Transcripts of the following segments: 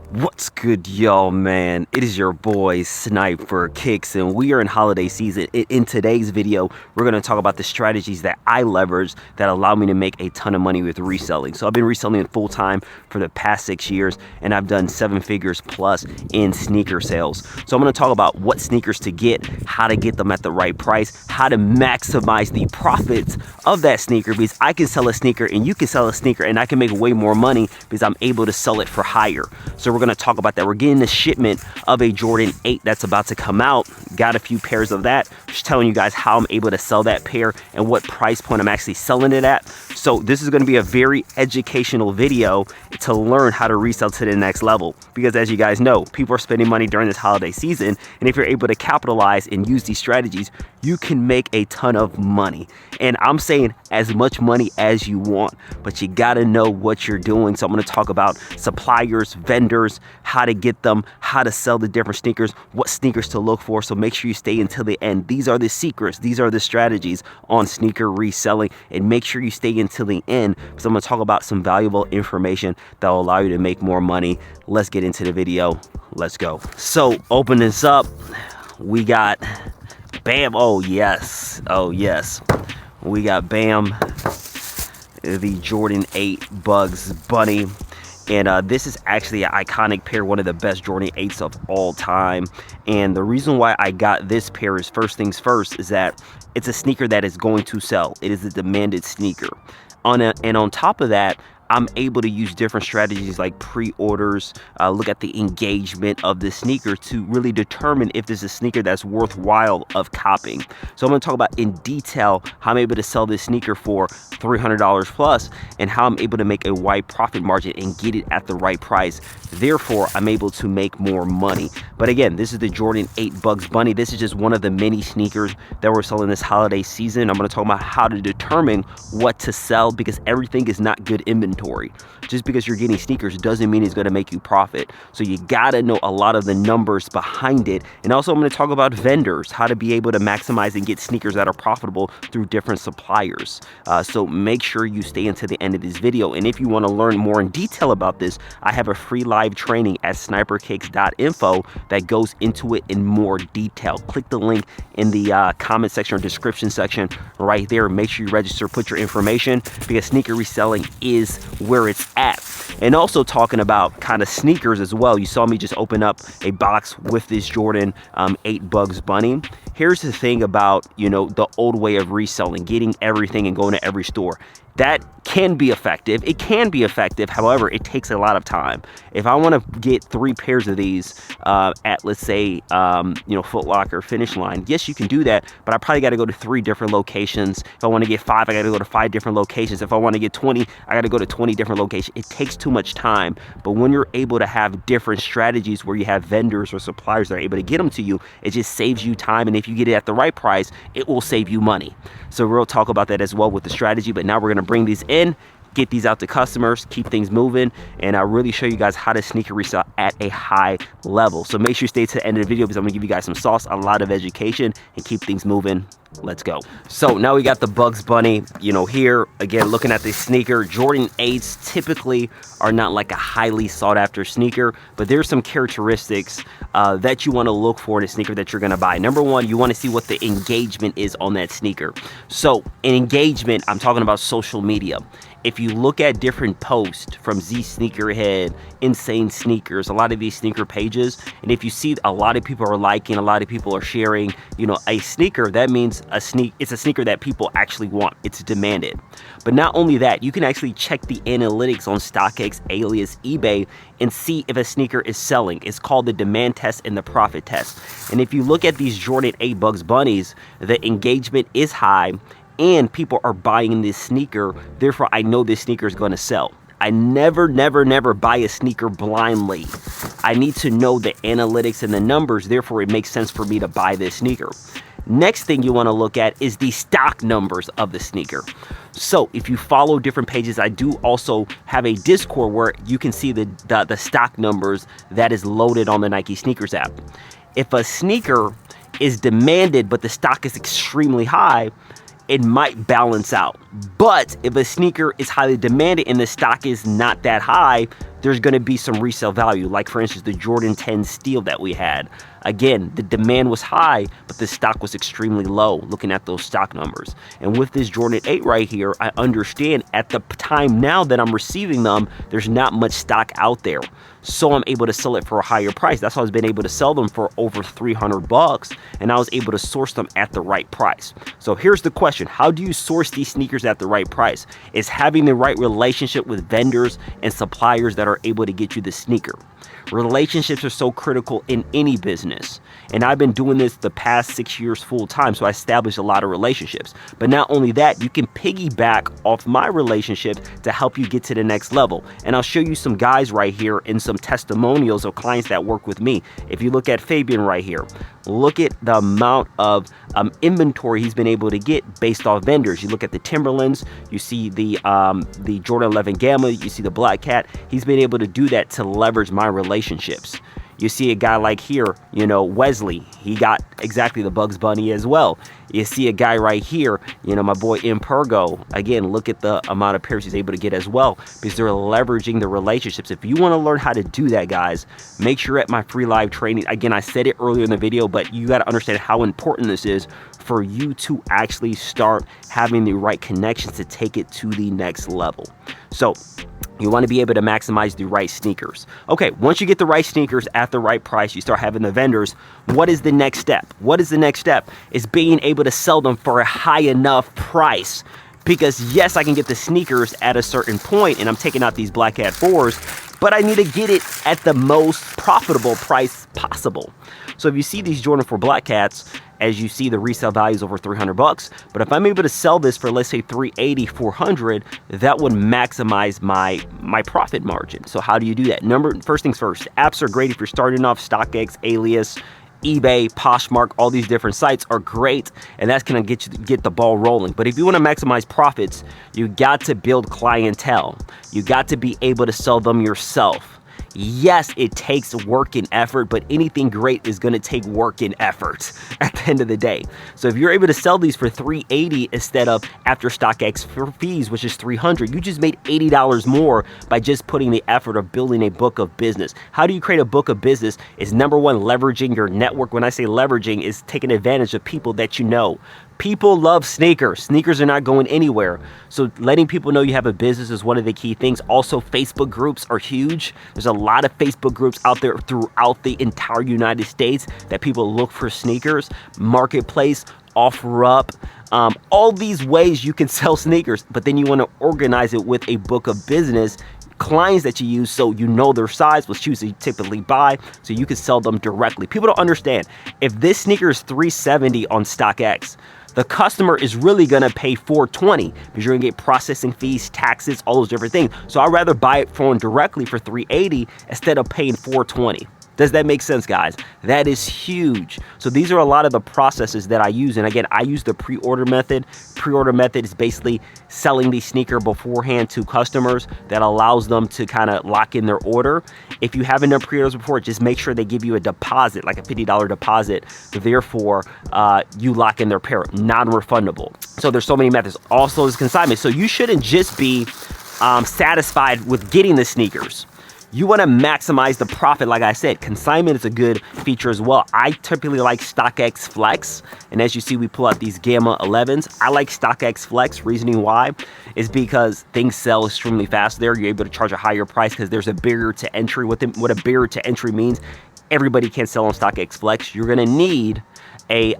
What's good, y'all, man? It is your boy Sniper Kicks, and we are in holiday season. In today's video, we're going to talk about the strategies that I leverage that allow me to make a ton of money with reselling. So I've been reselling full time for the past 6 years, and I've done 7 figures plus in sneaker sales. So I'm going to talk about what sneakers to get, how to get them at the right price, how to maximize the profits of that sneaker, because I can sell a sneaker and you can sell a sneaker and I can make way more money because I'm able to sell it for higher. So we're going to talk about that. We're getting the shipment of a Jordan 8 that's about to come out. Got a few pairs of that. Just telling you guys how I'm able to sell that pair and what price point I'm actually selling it at. So this is going to be a very educational video to learn how to resell to the next level, because as you guys know, people are spending money during this holiday season, and if you're able to capitalize and use these strategies, you can make a ton of money. And I'm saying as much money as you want, but you got to know what you're doing. So I'm going to talk about suppliers, vendors, how to get them, how to sell the different sneakers, what sneakers to look for. So make sure you stay until the end. These are the secrets. These are the strategies on sneaker reselling, and make sure you stay until the end, because I'm going to talk about some valuable information that will allow you to make more money. Let's get into the video. Let's go. So open this up. We got bam. Oh yes. We got bam, the Jordan 8 Bugs Bunny. And this is actually an iconic pair, one of the best Jordan 8s of all time. And the reason why I got this pair is, first things first, is that it's a sneaker that is going to sell. It is a demanded sneaker. And on top of that, I'm able to use different strategies like pre-orders, look at the engagement of the sneaker to really determine if this is a sneaker that's worthwhile of copying. So I'm going to talk about in detail how I'm able to sell this sneaker for $300 plus, and how I'm able to make a wide profit margin and get it at the right price. Therefore, I'm able to make more money. But again, this is the Jordan 8 Bugs Bunny. This is just one of the many sneakers that we're selling this holiday season. I'm going to talk about how to determine what to sell, because everything is not good inventory. Just because you're getting sneakers doesn't mean it's going to make you profit. So you got to know a lot of the numbers behind it. And also I'm going to talk about vendors, how to be able to maximize and get sneakers that are profitable through different suppliers. So make sure you stay until the end of this video. And if you want to learn more in detail about this, I have a free live training at sniperkicks.info that goes into it in more detail. Click the link in the comment section or description section right there. Make sure you register, put your information, because sneaker reselling is where it's at. And also talking about kind of sneakers as well. You saw me just open up a box with this Jordan 8 Bugs Bunny. Here's the thing about, the old way of reselling, getting everything and going to every store. That can be effective. It can be effective. However, it takes a lot of time. If I want to get 3 pairs of these at, let's say, Foot Locker, Finish Line, yes, you can do that, but I probably got to go to 3 different locations. If I want to get 5, I got to go to 5 different locations. If I want to get 20, I got to go to 20 different locations. It takes too much time. But when you're able to have different strategies where you have vendors or suppliers that are able to get them to you, it just saves you time. And if you get it at the right price, it will save you money. So we'll talk about that as well with the strategy. But now we're going to bring these in, get these out to customers, keep things moving, and I really show you guys how to sneaker resell at a high level. So make sure you stay to the end of the video, because I'm gonna give you guys some sauce, a lot of education, and keep things moving. Let's go. So now we got the Bugs Bunny, here again, looking at this sneaker. Jordan 8s typically are not like a highly sought after sneaker, but there's some characteristics that you want to look for in a sneaker that you're going to buy. Number one, you want to see what the engagement is on that sneaker. So in engagement, I'm talking about social media. If you look at different posts from Z Sneakerhead, Insane Sneakers, a lot of these sneaker pages, and if you see a lot of people are liking, a lot of people are sharing, a sneaker, that means it's a sneaker that people actually want. It's demanded. But not only that, you can actually check the analytics on StockX, Alias, eBay, and see if a sneaker is selling. It's called the demand test and the profit test. And if you look at these Jordan 8 Bugs Bunnies, the engagement is high, and people are buying this sneaker. Therefore, I know this sneaker is going to sell. I never buy a sneaker blindly. I need to know the analytics and the numbers. Therefore, it makes sense for me to buy this sneaker. Next thing you want to look at is the stock numbers of the sneaker. So if you follow different pages, I do also have a Discord where you can see the stock numbers that is loaded on the Nike Sneakers app. If a sneaker is demanded but the stock is extremely high, it might balance out. But if a sneaker is highly demanded and the stock is not that high, there's going to be some resale value. Like for instance, the Jordan 10 Steel that we had. Again, the demand was high, but the stock was extremely low, looking at those stock numbers. And with this Jordan 8 right here, I understand at the time now that I'm receiving them, there's not much stock out there. So I'm able to sell it for a higher price. That's why I've been able to sell them for over 300 bucks, and I was able to source them at the right price. So here's the question. How do you source these sneakers at the right price? It's having the right relationship with vendors and suppliers that are able to get you the sneaker. Relationships are so critical in any business. And I've been doing this the past 6 years full time, so I established a lot of relationships. But not only that, you can piggyback off my relationship to help you get to the next level. And I'll show you some guys right here and some testimonials of clients that work with me. If you look at Fabian right here, look at the amount of inventory he's been able to get based off vendors. You look at the Timberlands, you see the Jordan 11 Gamma, you see the Black Cat. He's been able to do that to leverage my relationships. You see a guy like here, you know, Wesley, he got exactly the Bugs Bunny as well. You see a guy right here, you know, my boy Impergo. Again, look at the amount of pairs he's able to get as well, because they're leveraging the relationships. If you want to learn how to do that, guys, make sure at my free live training. Again, I said it earlier in the video, but you got to understand how important this is for you to actually start having the right connections to take it to the next level. So you want to be able to maximize the right sneakers. Okay, once you get the right sneakers at the right price, you start having the vendors. What is the next step? What is the next step? Is being able to sell them for a high enough price. Because yes, I can get the sneakers at a certain point, and I'm taking out these Black Cat 4s, but I need to get it at the most profitable price possible. So if you see these Jordan 4 Black Cats, as you see, the resale value is over 300 bucks. But if I'm able to sell this for, let's say, 380, 400, that would maximize my profit margin. So how do you do that? First things first, apps are great if you're starting off. StockX, Alias, eBay, Poshmark, all these different sites are great, and that's gonna get the ball rolling. But if you want to maximize profits, you got to build clientele. You got to be able to sell them yourself. Yes, it takes work and effort, but anything great is going to take work and effort at the end of the day. So if you're able to sell these for $380 instead of after StockX for fees, which is $300, you just made $80 more by just putting the effort of building a book of business. How do you create a book of business? Is number one, leveraging your network. When I say leveraging, is taking advantage of people that you know. People love sneakers. Sneakers are not going anywhere. So letting people know you have a business is one of the key things. Also, Facebook groups are huge. There's a lot of Facebook groups out there throughout the entire United States that people look for sneakers. Marketplace, OfferUp, all these ways you can sell sneakers, but then you want to organize it with a book of business, clients that you use, so you know their size, what shoes you typically buy, so you can sell them directly. People don't understand. If this sneaker is $370 on StockX, the customer is really gonna pay $420 because you're gonna get processing fees, taxes, all those different things. So I'd rather buy it from directly for $380 instead of paying $420. Does that make sense, guys? That is huge. So these are a lot of the processes that I use. And again, I use the pre-order method. Pre-order method is basically selling the sneaker beforehand to customers that allows them to kind of lock in their order. If you haven't done pre-orders before, just make sure they give you a deposit, like a $50 deposit. Therefore, you lock in their pair, non-refundable. So there's so many methods. Also, there's consignment. So you shouldn't just be satisfied with getting the sneakers. You want to maximize the profit. Like I said, consignment is a good feature as well. I typically like StockX Flex. And as you see, we pull out these Gamma 11s. I like StockX Flex. Reasoning why is because things sell extremely fast there. You're able to charge a higher price because there's a barrier to entry. What a barrier to entry means, everybody can't sell on StockX Flex. You're going to need a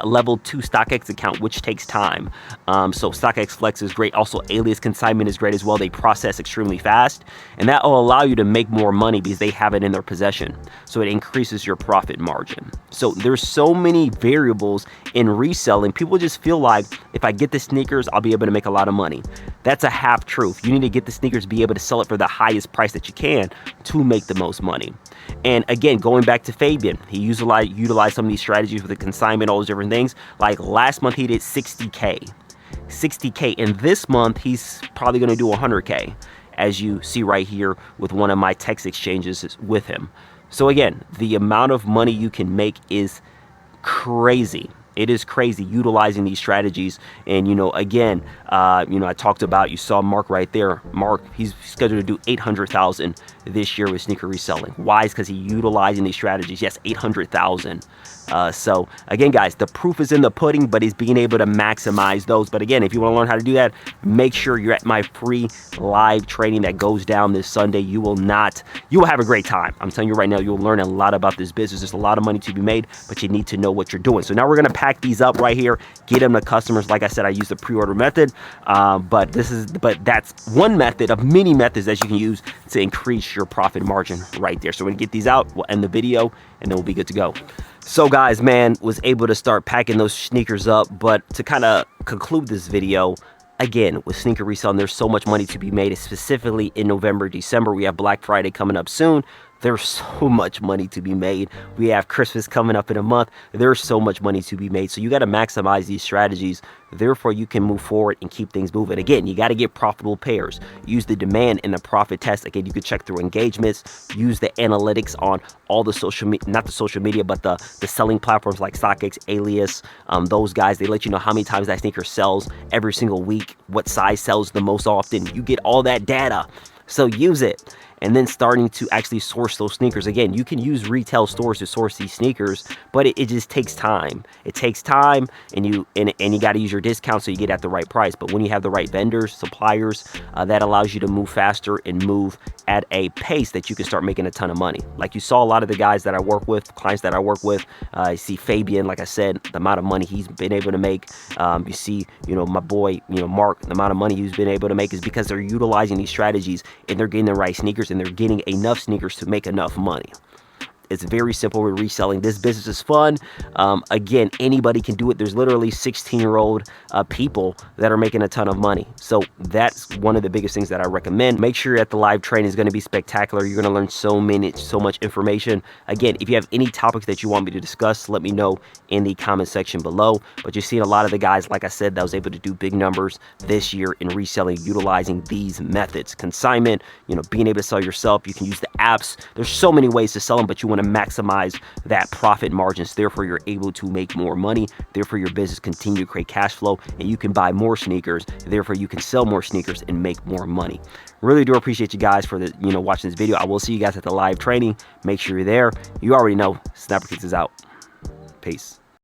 level 2 StockX account, which takes time. So StockX Flex is great. Also, Alias Consignment is great as well. They process extremely fast, and that will allow you to make more money because they have it in their possession. So it increases your profit margin. So there's so many variables in reselling. People just feel like if I get the sneakers, I'll be able to make a lot of money. That's a half truth. You need to get the sneakers, be able to sell it for the highest price that you can to make the most money. And again, going back to Fabian, he utilized some of these strategies with the consignment, all those different things. Like last month, he did 60K. And this month, he's probably going to do 100K, as you see right here with one of my text exchanges with him. So again, the amount of money you can make is crazy. It is crazy utilizing these strategies. And, I talked about, you saw Mark right there. Mark, he's scheduled to do 800,000 this year with sneaker reselling. Why? Is because he's utilizing these strategies. Yes, 800,000. So again, guys, the proof is in the pudding, but he's being able to maximize those. But again, if you want to learn how to do that, make sure you're at my free live training that goes down this Sunday. You will have a great time. I'm telling you right now, you'll learn a lot about this business. There's a lot of money to be made, but you need to know what you're doing. So now we're going to pack these up right here, get them to customers. Like I said, I use the pre-order method, but that's one method of many methods that you can use to increase your profit margin right there. So we're going to get these out, we'll end the video, and then we'll be good to go. So guys, man, was able to start packing those sneakers up. But to kind of conclude this video, again, with sneaker reselling, there's so much money to be made, specifically in November, December. We have Black Friday coming up soon. There's so much money to be made. We have Christmas coming up in a month. There's so much money to be made. So you got to maximize these strategies. Therefore, you can move forward and keep things moving. Again, you got to get profitable pairs. Use the demand and the profit test. Again, you can check through engagements. Use the analytics on all the social media, not the social media, but the selling platforms like StockX, Alias. Those guys, they let you know how many times that sneaker sells every single week, what size sells the most often. You get all that data. So use it. And then starting to actually source those sneakers. Again, you can use retail stores to source these sneakers, but it just takes time. It takes time, and you got to use your discount so you get at the right price. But when you have the right vendors, suppliers, that allows you to move faster and move at a pace that you can start making a ton of money. Like you saw a lot of the guys that I work with, clients that I work with. You see Fabian, like I said, the amount of money he's been able to make. You see, my boy, Mark, the amount of money he's been able to make is because they're utilizing these strategies and they're getting the right sneakers and they're getting enough sneakers to make enough money. It's very simple with reselling. This business is fun. Again, anybody can do it. There's literally 16-year-old people that are making a ton of money. So that's one of the biggest things that I recommend. Make sure you're at the live training. It's going to be spectacular. You're going to learn so much information. Again, if you have any topics that you want me to discuss, let me know in the comment section below. But you're seeing a lot of the guys, like I said, that was able to do big numbers this year in reselling, utilizing these methods. Consignment, being able to sell yourself. You can use the apps. There's so many ways to sell them, but you want to maximize that profit margins. Therefore, you're able to make more money. Therefore, your business continue to create cash flow, and you can buy more sneakers. Therefore, you can sell more sneakers and make more money. Really do appreciate you guys for watching this video. I will see you guys at the live training. Make sure you're there. You already know Sniper Kicks is out. Peace.